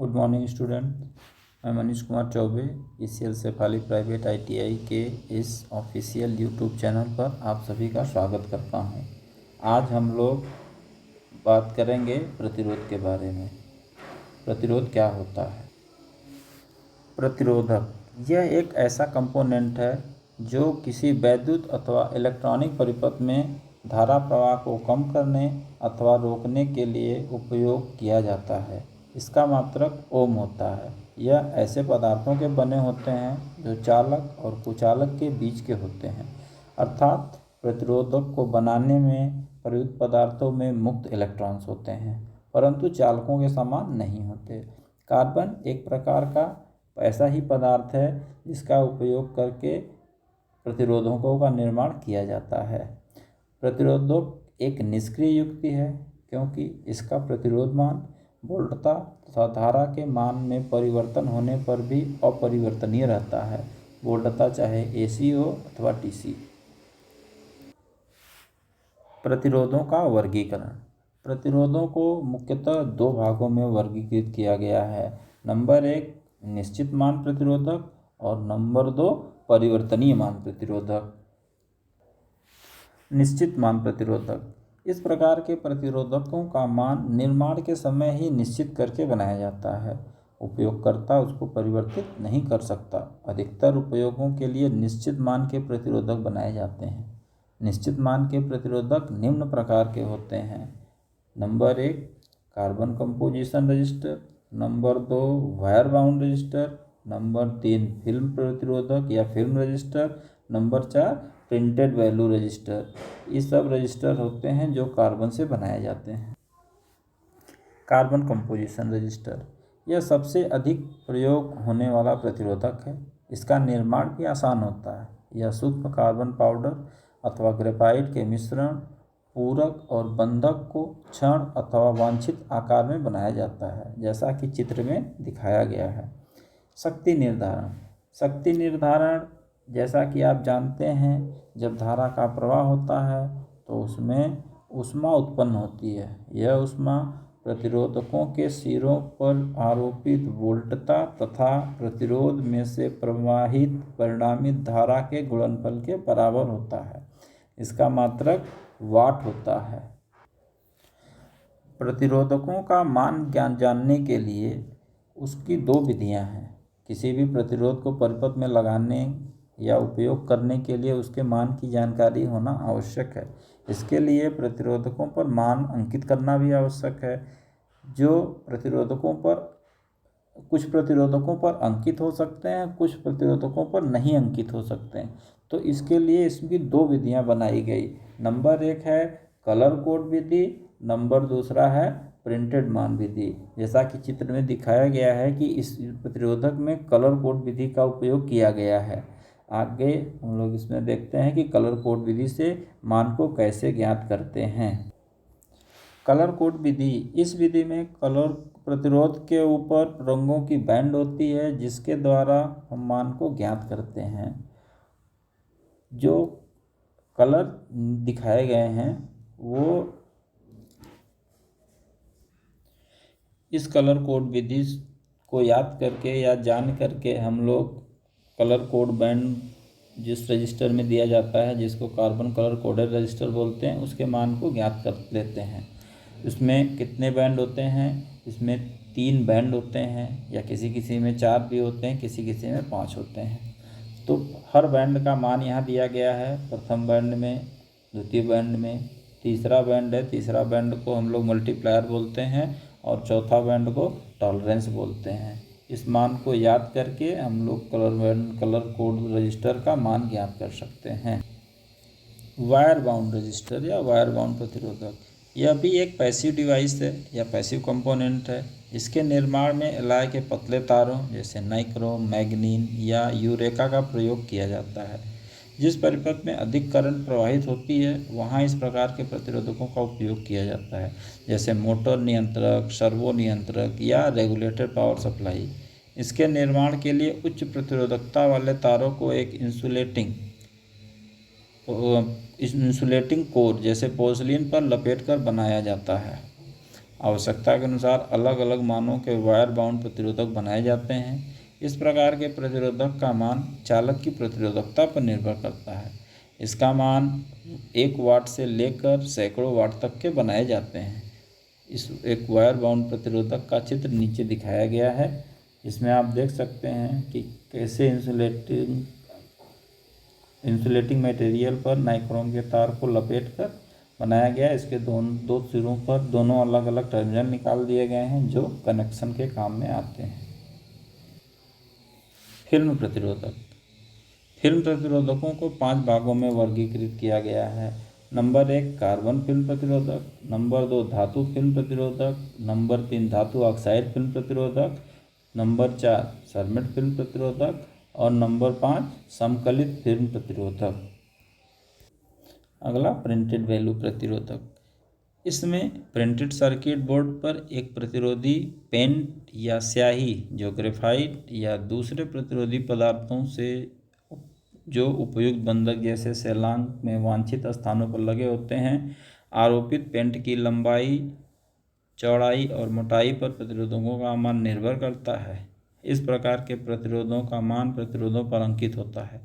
Good morning student. मैं Manish Kumar Choubey ECL Shefali private ITI के इस ऑफिशियल यूट्यूब चैनल पर आप सभी का स्वागत करता हूं। आज हम लोग बात करेंगे प्रतिरोध के बारे में। प्रतिरोध क्या होता है? प्रतिरोधक यह एक ऐसा कंपोनेंट है जो किसी वैद्युत अथवा इलेक्ट्रॉनिक परिपथ में धारा प्रवाह को कम करने अथवा रोकने के लिए उपयोग किया जाता है। इसका मात्रक ओम होता है। यह ऐसे पदार्थों के बने होते हैं जो चालक और कुचालक के बीच के होते हैं, अर्थात प्रतिरोधक को बनाने में प्रयुक्त पदार्थों में मुक्त इलेक्ट्रॉन्स होते हैं, परंतु चालकों के समान नहीं होते। कार्बन एक प्रकार का ऐसा ही पदार्थ है जिसका उपयोग करके प्रतिरोधकों का निर्माण किया जाता है। प्रतिरोधक एक निष्क्रिय युक्ति है क्योंकि इसका प्रतिरोध मान वोल्टता तथा धारा के मान में परिवर्तन होने पर भी अपरिवर्तनीय रहता है, वोल्टता चाहे AC हो अथवा DC। प्रतिरोधों का वर्गीकरण। प्रतिरोधों को मुख्यतः दो भागों में वर्गीकृत किया गया है। नंबर 1 निश्चित मान प्रतिरोधक और नंबर 2 परिवर्तनीय मान प्रतिरोधक। निश्चित मान प्रतिरोधक इस प्रकार के प्रतिरोधकों का मान निर्माण के समय ही निश्चित करके बनाया जाता है। उपयोगकर्ता उसको परिवर्तित नहीं कर सकता। अधिकतर उपयोगों के लिए निश्चित मान के प्रतिरोधक बनाए जाते हैं। निश्चित मान के प्रतिरोधक निम्न प्रकार के होते हैं। Number 1 carbon composition register, number 2 wire bound register, number 3 film प्रतिरोधक या film register, number 4 printed value register. ये सब रजिस्टर होते हैं जो कार्बन से बनाए जाते हैं। कार्बन कंपोजिशन रजिस्टर यह सबसे अधिक प्रयोग होने वाला प्रतिरोधक है। इसका निर्माण भी आसान होता है। यह सूक्ष्म कार्बन पाउडर अथवा ग्रेफाइट के मिश्रण, पूरक और बंधक को क्षण अथवा वांछित आकार में बनाया जाता है, जैसा कि चित्र में दिखाया गया है। शक्ति निर्धारण। शक्ति निर्धारण जैसा कि आप जानते हैं, जब धारा का प्रवाह होता है तो उसमें ऊष्मा उत्पन्न होती है। यह ऊष्मा प्रतिरोधकों के सिरों पर आरोपित वोल्टता तथा प्रतिरोध में से प्रवाहित परिणामित धारा के गुणनफल के बराबर होता है। इसका मात्रक वाट होता है। प्रतिरोधकों का मान जानने के लिए उसकी दो विधियां हैं। किसी भी प्रतिरोध को परिपथ में लगाने या उपयोग करने के लिए उसके मान की जानकारी होना आवश्यक है। इसके लिए प्रतिरोधकों पर मान अंकित करना भी आवश्यक है। जो प्रतिरोधकों पर कुछ प्रतिरोधकों पर अंकित हो सकते हैं, कुछ प्रतिरोधकों पर नहीं अंकित हो सकते हैं। तो इसके लिए इसकी दो विधियां बनाई गई। नंबर 1 है कलर कोड विधि, नंबर दूसरा है प्रिंटेड मान विधि। जैसा कि चित्र में दिखाया गया है कि इस प्रतिरोधक में कलर कोड विधि का उपयोग किया गया है। आगे हम लोग इसमें देखते हैं कि कलर कोड विधि से मान को कैसे ज्ञात करते हैं। कलर कोड विधि, इस विधि में कलर प्रतिरोध के ऊपर रंगों की बैंड होती है जिसके द्वारा हम मान को ज्ञात करते हैं। जो कलर दिखाए गए हैं वो इस कलर कोड विधि को याद करके या जान करके हम लोग कलर कोड बैंड जिस रजिस्टर में दिया जाता है, जिसको कार्बन कलर कोडेड रजिस्टर बोलते हैं, उसके मान को ज्ञात कर लेते हैं। इसमें कितने बैंड होते हैं? इसमें 3 बैंड होते हैं, या किसी किसी में 4 भी होते हैं, किसी किसी में 5 होते हैं। तो हर बैंड का मान यहाँ दिया गया है। प्रथम बैंड में, द्वितीय बैंड में, तीसरा बैंड है, तीसरा बैंड को हम लोग मल्टीप्लायर बोलते हैं और चौथा बैंड को टॉलरेंस बोलते हैं। इस मान को याद करके हम लोग कलर कोड रजिस्टर का मान ज्ञात कर सकते हैं। वायर बाउंड रजिस्टर या वायर बाउंड प्रतिरोधक, यह भी एक पैसिव डिवाइस है या पैसिव कंपोनेंट है। इसके निर्माण में एलॉय के पतले तारों जैसे नाइक्रोम, मैग्नीन या यूरेका का प्रयोग किया जाता है। जिस परिपथ में अधिक करंट प्रवाहित होती है वहाँ इस प्रकार के प्रतिरोधकों का उपयोग किया जाता है, जैसे मोटर नियंत्रक, सर्वो नियंत्रक या रेगुलेटेड पावर सप्लाई। इसके निर्माण के लिए उच्च प्रतिरोधकता वाले तारों को एक इंसुलेटिंग कोर जैसे पोर्सिलीन पर लपेटकर बनाया जाता है। आवश्यकता के अनुसार अलग अलग मानों के वायर बाउंड प्रतिरोधक बनाए जाते हैं। इस प्रकार के प्रतिरोधक का मान चालक की प्रतिरोधकता पर निर्भर करता है। इसका मान 1 वाट से लेकर सैकड़ों वाट तक के बनाए जाते हैं। इस एक वायर बाउंड प्रतिरोधक का चित्र नीचे दिखाया गया है। इसमें आप देख सकते हैं कि कैसे इंसुलेटिंग मटेरियल पर नाइक्रोम के तार को लपेटकर बनाया गया है। इसके दो सिरों पर दोनों अलग अलग टर्मिनल निकाल दिए गए हैं जो कनेक्शन के काम में आते हैं। फिल्म प्रतिरोधक। फिल्म प्रतिरोधकों को 5 भागों में वर्गीकृत किया गया है। नंबर 1 कार्बन फिल्म प्रतिरोधक, नंबर 2 धातु फिल्म प्रतिरोधक, नंबर 3 धातु ऑक्साइड फिल्म प्रतिरोधक, नंबर 4 सरमेट फिल्म प्रतिरोधक और नंबर 5 समकलित फिल्म प्रतिरोधक। अगला प्रिंटेड वैल्यू प्रतिरोधक। इसमें प्रिंटेड सर्किट बोर्ड पर एक प्रतिरोधी पेंट या स्याही जो ग्रेफाइट या दूसरे प्रतिरोधी पदार्थों से जो उपयुक्त बंधक जैसे सेलांग में वांछित स्थानों पर लगे होते हैं, आरोपित पेंट की लंबाई, चौड़ाई और मोटाई पर प्रतिरोधकों का मान निर्भर करता है। इस प्रकार के प्रतिरोधों का मान प्रतिरोधों पर अंकित होता है।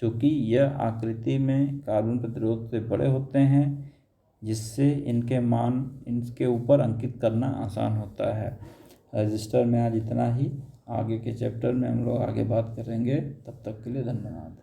चूँकि यह आकृति में कार्बन प्रतिरोध से बड़े होते हैं, जिससे इनके मान इनके ऊपर अंकित करना आसान होता है। रजिस्टर में आज इतना ही। आगे के चैप्टर में हम लोग आगे बात करेंगे। तब तक के लिए धन्यवाद।